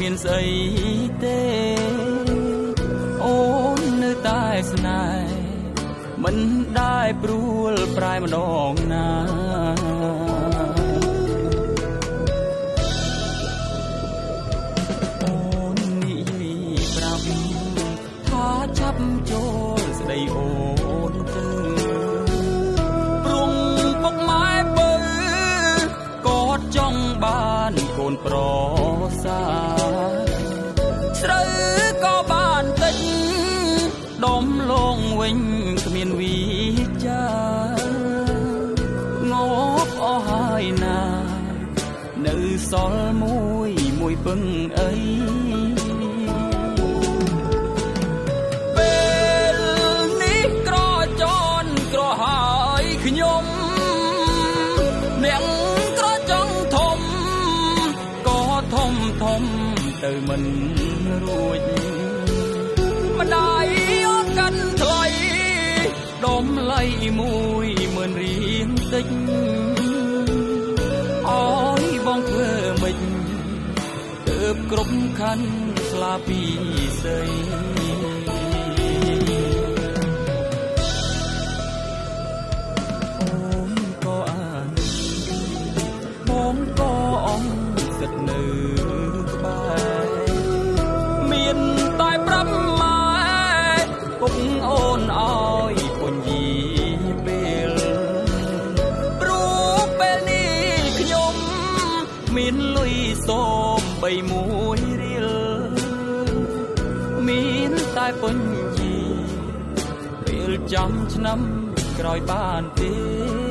មានស្អីទេអូននៅតែស្នេហ៍មិនដែលព្រួលប្រែម្ដងណាអូននិយាយប្រាប់ថាចាប់ចូលស្ដីអូនទៅព្រោះពុកម៉ែបើក៏ចង់បានកូនប្រសាស្រូវក៏បានតិចដុំលងវិញគ្មានវិចាងប់អស់ហើយណានៅសល់មួយពឹងអីពេលនេះក្រចនក្រហើយខ្ញុំអ្នកក្រចង់ធំក៏ធំទៅមិនរួចម្ដាយអូនកាន់ថ្លៃដុំលៃ10000រៀងតិចអើយបងធ្វើមិនទើបគ្រប់ខណ្ឌស្លាពីស្អីអូនក៏អានបងក៏អងសិតនៅក្បែរមានតែប្រាប់ម៉ែពុកអូនអើយពុញយីពេលព្រោះពេលនេះខ្ញុំមានលុយសូម3រៀលមានតែពុញយីពេលចាំឆ្នាំក្រោយបានទេ